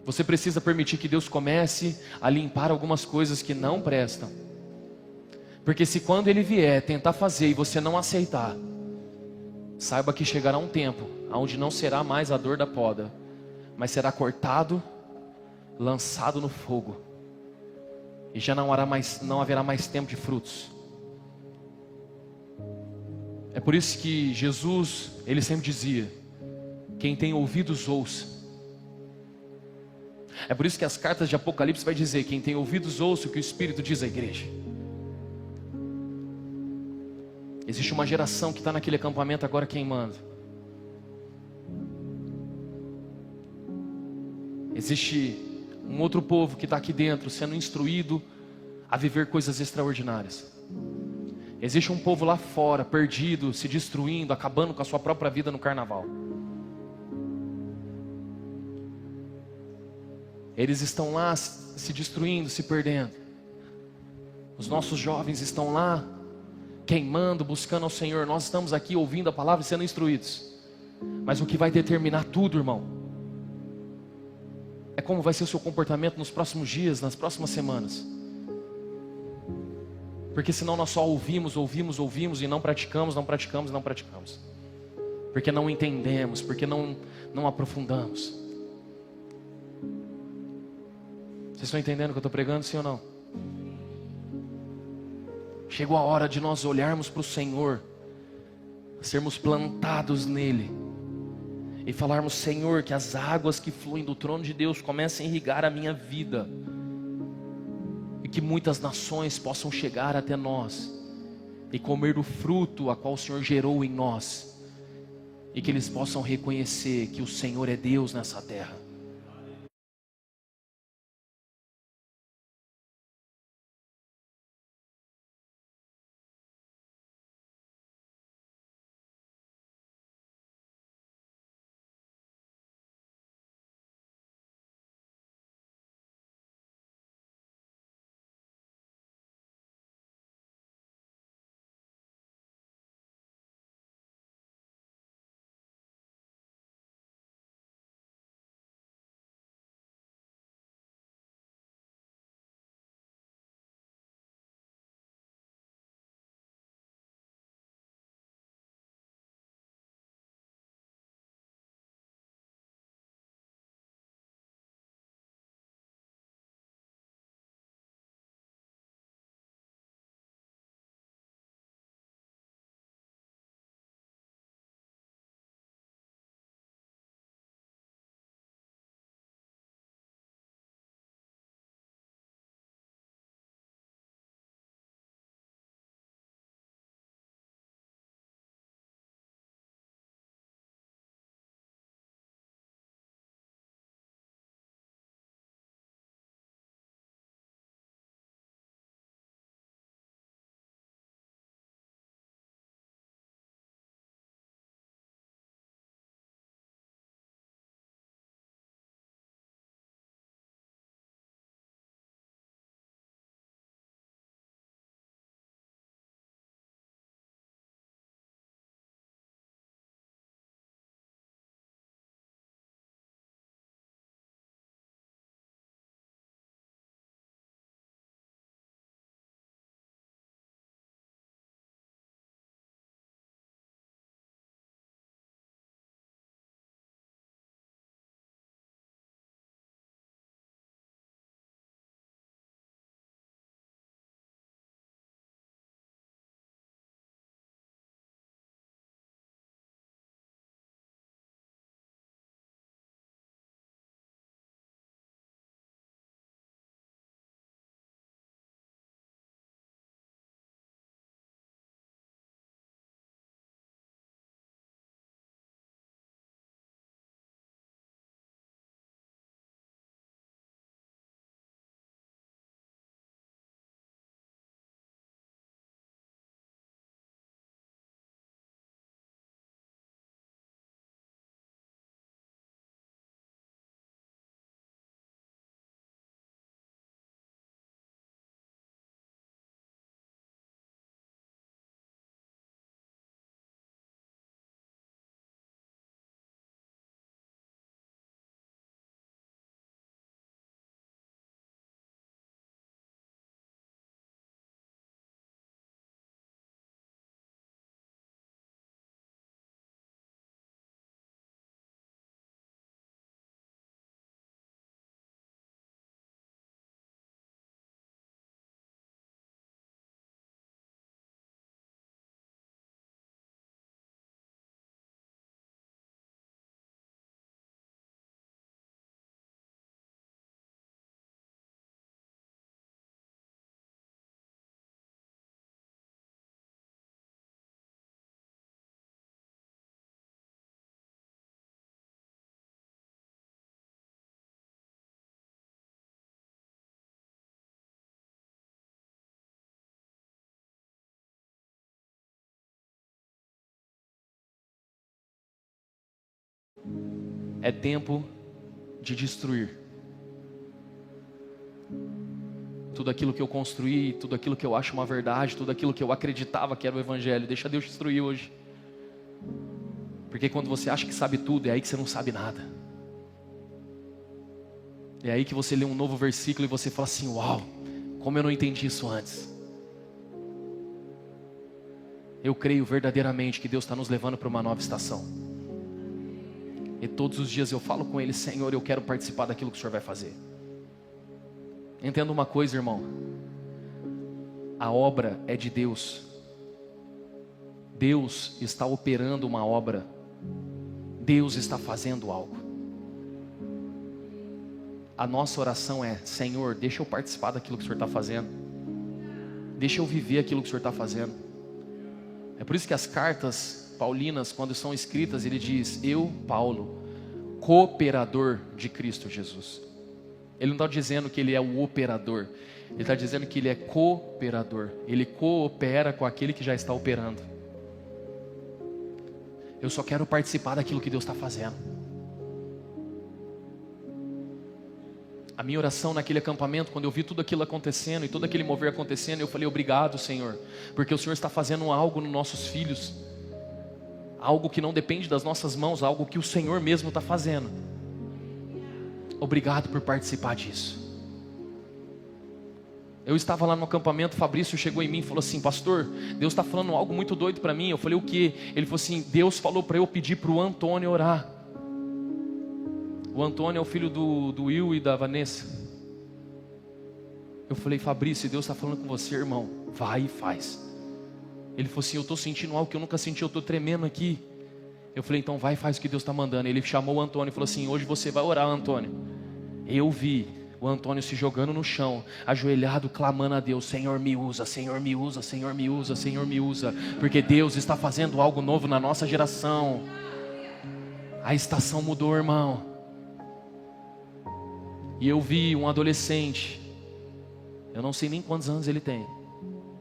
Você precisa permitir que Deus comece a limpar algumas coisas que não prestam. Porque se quando Ele vier tentar fazer e você não aceitar, saiba que chegará um tempo onde não será mais a dor da poda, mas será cortado, lançado no fogo. E já não haverá mais tempo de frutos. É por isso que Jesus, Ele sempre dizia: quem tem ouvidos ouça. É por isso que as cartas de Apocalipse vai dizer: quem tem ouvidos ouça o que o Espírito diz à igreja. Existe uma geração que está naquele acampamento agora queimando. Existe um outro povo que está aqui dentro sendo instruído a viver coisas extraordinárias. Existe um povo lá fora, perdido, se destruindo, acabando com a sua própria vida no carnaval. Eles estão lá se destruindo, se perdendo. Os nossos jovens estão lá queimando, buscando ao Senhor. Nós estamos aqui ouvindo a palavra e sendo instruídos. Mas o que vai determinar tudo, irmão, é como vai ser o seu comportamento nos próximos dias, nas próximas semanas. Porque senão nós só ouvimos e não praticamos. Porque não entendemos, porque não aprofundamos. Vocês estão entendendo o que eu estou pregando, sim ou não? Chegou a hora de nós olharmos para o Senhor, sermos plantados nele e falarmos: Senhor, que as águas que fluem do trono de Deus comecem a irrigar a minha vida, e que muitas nações possam chegar até nós e comer do fruto a qual o Senhor gerou em nós, e que eles possam reconhecer que o Senhor é Deus nessa terra. É tempo de destruir tudo aquilo que eu construí, tudo aquilo que eu acho uma verdade, tudo aquilo que eu acreditava que era o Evangelho. Deixa Deus destruir hoje. Porque quando você acha que sabe tudo, é aí que você não sabe nada. É aí que você lê um novo versículo e você fala assim: uau, como eu não entendi isso antes. Eu creio verdadeiramente que Deus está nos levando para uma nova estação. E todos os dias eu falo com Ele: Senhor, eu quero participar daquilo que o Senhor vai fazer. Entenda uma coisa, irmão. A obra é de Deus. Deus está operando uma obra. Deus está fazendo algo. A nossa oração é: Senhor, deixa eu participar daquilo que o Senhor está fazendo. Deixa eu viver aquilo que o Senhor está fazendo. É por isso que as cartas paulinas, quando são escritas, ele diz: eu, Paulo, cooperador de Cristo Jesus. Ele não está dizendo que ele é o operador. Ele está dizendo que ele é cooperador. Ele coopera com aquele que já está operando. Eu só quero participar daquilo que Deus está fazendo. A minha oração naquele acampamento, quando eu vi tudo aquilo acontecendo e todo aquele mover acontecendo, eu falei: obrigado, Senhor, porque o Senhor está fazendo algo nos nossos filhos, algo que não depende das nossas mãos, algo que o Senhor mesmo está fazendo. Obrigado por participar disso. Eu estava lá no acampamento, Fabrício chegou em mim e falou assim: pastor, Deus está falando algo muito doido para mim. Eu falei: o que? Ele falou assim: Deus falou para eu pedir para o Antônio orar. O Antônio é o filho do Will e da Vanessa. Eu falei: Fabrício, Deus está falando com você, irmão. Vai e faz. Ele falou assim: eu estou sentindo algo que eu nunca senti, eu estou tremendo aqui. Eu falei: então vai e faz o que Deus está mandando. Ele chamou o Antônio e falou assim: hoje você vai orar, Antônio. Eu vi o Antônio se jogando no chão, ajoelhado, clamando a Deus: Senhor, me usa, Senhor, me usa, Senhor, me usa, Senhor, me usa. Porque Deus está fazendo algo novo na nossa geração. A estação mudou, irmão. E eu vi um adolescente, eu não sei nem quantos anos ele tem,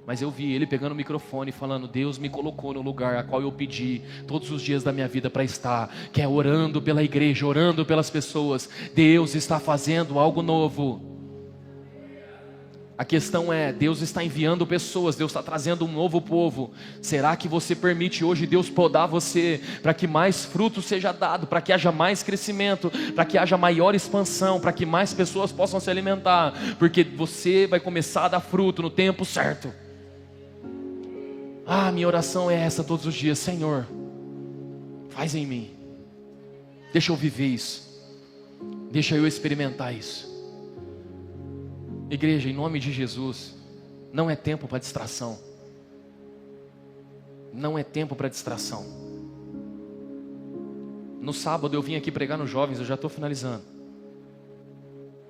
mas eu vi ele pegando o microfone e falando: Deus me colocou no lugar a qual eu pedi todos os dias da minha vida para estar, que é orando pela igreja, orando pelas pessoas. Deus está fazendo algo novo. A questão é: Deus está enviando pessoas, Deus está trazendo um novo povo. Será que você permite hoje Deus podar você, para que mais fruto seja dado, para que haja mais crescimento, para que haja maior expansão, para que mais pessoas possam se alimentar? Porque você vai começar a dar fruto no tempo certo. Minha oração é essa todos os dias: Senhor, faz em mim, deixa eu viver isso, deixa eu experimentar isso. Igreja, em nome de Jesus, não é tempo para distração. Não é tempo para distração. No sábado eu vim aqui pregar nos jovens, eu já estou finalizando.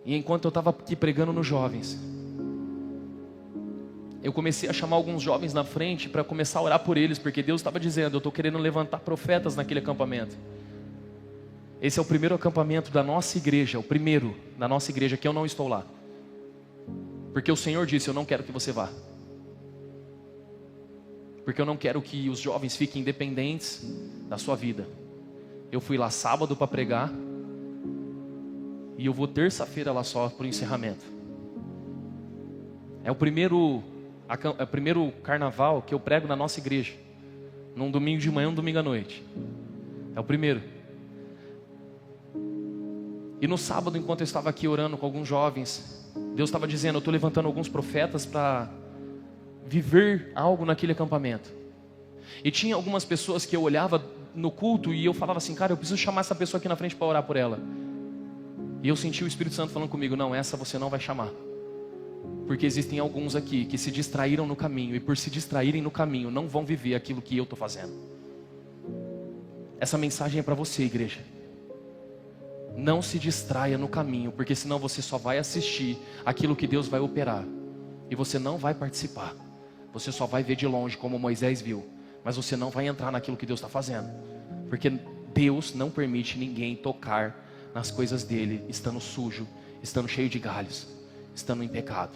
E enquanto eu estava aqui pregando nos jovens, eu comecei a chamar alguns jovens na frente para começar a orar por eles, porque Deus estava dizendo: eu estou querendo levantar profetas naquele acampamento. Esse é o primeiro acampamento da nossa igreja, o primeiro da nossa igreja que eu não estou lá. Porque o Senhor disse: eu não quero que você vá. Porque eu não quero que os jovens fiquem independentes da sua vida. Eu fui lá sábado para pregar, e eu vou terça-feira lá só para o encerramento. É o primeiro carnaval que eu prego na nossa igreja. Num domingo de manhã, um domingo à noite. É o primeiro. E no sábado, enquanto eu estava aqui orando com alguns jovens, Deus estava dizendo: eu estou levantando alguns profetas para viver algo naquele acampamento. E tinha algumas pessoas que eu olhava no culto e eu falava assim: cara, eu preciso chamar essa pessoa aqui na frente para orar por ela. E eu senti o Espírito Santo falando comigo: não, essa você não vai chamar. Porque existem alguns aqui que se distraíram no caminho, e por se distraírem no caminho não vão viver aquilo que eu estou fazendo. Essa mensagem é para você, igreja. Não se distraia no caminho, porque senão você só vai assistir aquilo que Deus vai operar, e você não vai participar. Você só vai ver de longe, como Moisés viu, mas você não vai entrar naquilo que Deus está fazendo. Porque Deus não permite ninguém tocar nas coisas dele, estando sujo, estando cheio de galhos, estando em pecado.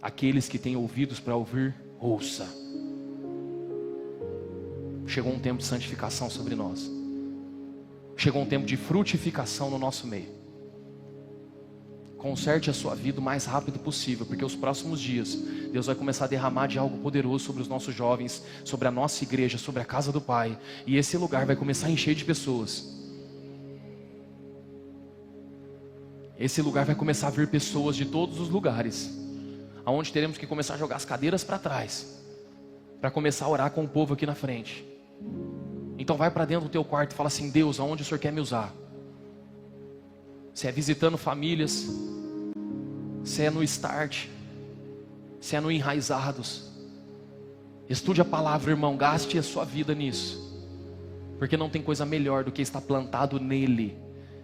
Aqueles que têm ouvidos para ouvir, ouça. chegou um tempo de santificação sobre nós. Chegou um tempo de frutificação no nosso meio. Conserte a sua vida o mais rápido possível, porque os próximos dias Deus vai começar a derramar de algo poderoso sobre os nossos jovens, sobre a nossa igreja, sobre a casa do Pai. E esse lugar vai começar a encher de pessoas. Esse lugar vai começar a vir pessoas de todos os lugares, aonde teremos que começar a jogar as cadeiras para trás, para começar a orar com o povo aqui na frente. Então vai para dentro do teu quarto e fala assim: Deus, aonde o Senhor quer me usar? Se é visitando famílias, se é no Start, se é no Enraizados, estude a palavra, irmão, gaste a sua vida nisso, porque não tem coisa melhor do que estar plantado nele,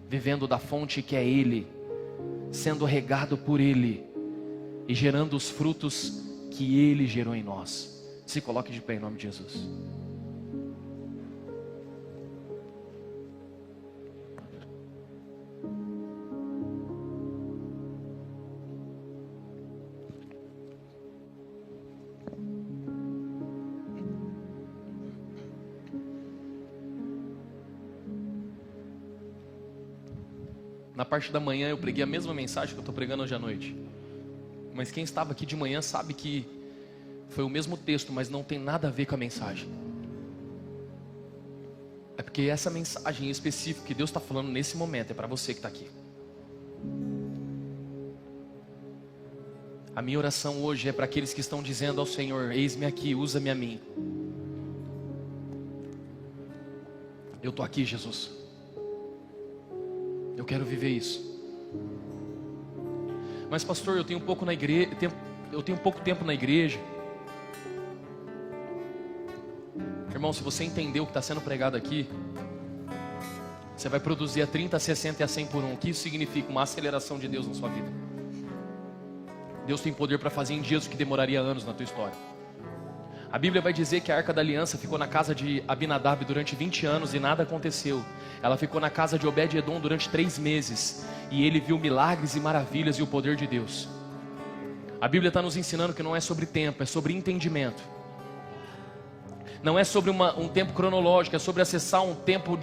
vivendo da fonte que é Ele, sendo regado por Ele e gerando os frutos que Ele gerou em nós. Se coloque de pé em nome de Jesus. Na parte da manhã eu preguei a mesma mensagem que eu estou pregando hoje à noite. Mas quem estava aqui de manhã sabe que foi o mesmo texto, mas não tem nada a ver com a mensagem. É porque essa mensagem em específico que Deus está falando nesse momento é para você que está aqui. A minha oração hoje é para aqueles que estão dizendo ao Senhor: eis-me aqui, usa-me a mim. Eu estou aqui, Jesus. Eu quero viver isso. Mas pastor, eu tenho pouco tempo na igreja. Irmão, se você entender o que está sendo pregado aqui, você vai produzir a 30, a 60 e a 100 por 1. O que isso significa? Uma aceleração de Deus na sua vida. Deus tem poder para fazer em dias o que demoraria anos na tua história. A Bíblia vai dizer que a Arca da Aliança ficou na casa de Abinadab durante 20 anos e nada aconteceu. Ela ficou na casa de Obed-Edom durante 3 meses. E ele viu milagres e maravilhas e o poder de Deus. A Bíblia está nos ensinando que não é sobre tempo, é sobre entendimento. Não é sobre um tempo cronológico, é sobre acessar um tempo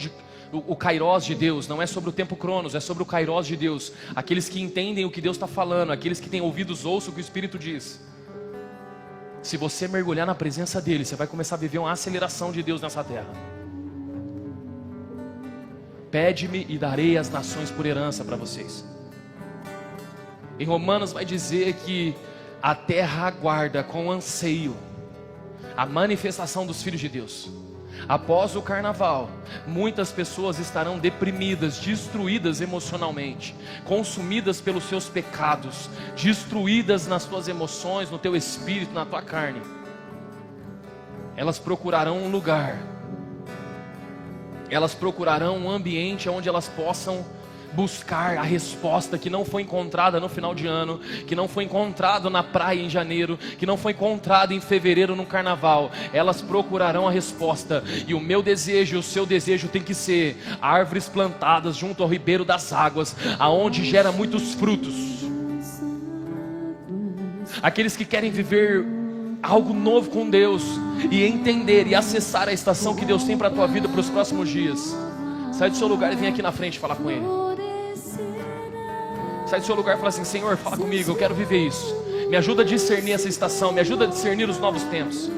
o Kairos de Deus. Não é sobre o tempo Cronos, é sobre o Kairos de Deus. Aqueles que entendem o que Deus está falando, aqueles que têm ouvidos, ouçam o que o Espírito diz. Se você mergulhar na presença dEle, você vai começar a viver uma aceleração de Deus nessa terra. Pede-me e darei as nações por herança para vocês. Em Romanos vai dizer que a terra aguarda com anseio a manifestação dos filhos de Deus. Após o carnaval, muitas pessoas estarão deprimidas, destruídas emocionalmente, consumidas pelos seus pecados, destruídas nas tuas emoções, no teu espírito, na tua carne. Elas procurarão um lugar, elas procurarão um ambiente onde elas possam buscar a resposta que não foi encontrada no final de ano, que não foi encontrado na praia em janeiro, que não foi encontrado em fevereiro no carnaval. Elas procurarão a resposta. E o meu desejo, o seu desejo tem que ser árvores plantadas junto ao ribeiro das águas, aonde gera muitos frutos. Aqueles que querem viver algo novo com Deus e entender e acessar a estação que Deus tem para a tua vida para os próximos dias. Sai do seu lugar e vem aqui na frente falar com Ele. Sai do seu lugar e fala assim: Senhor, fala comigo, eu quero viver isso. Me ajuda a discernir essa estação, me ajuda a discernir os novos tempos.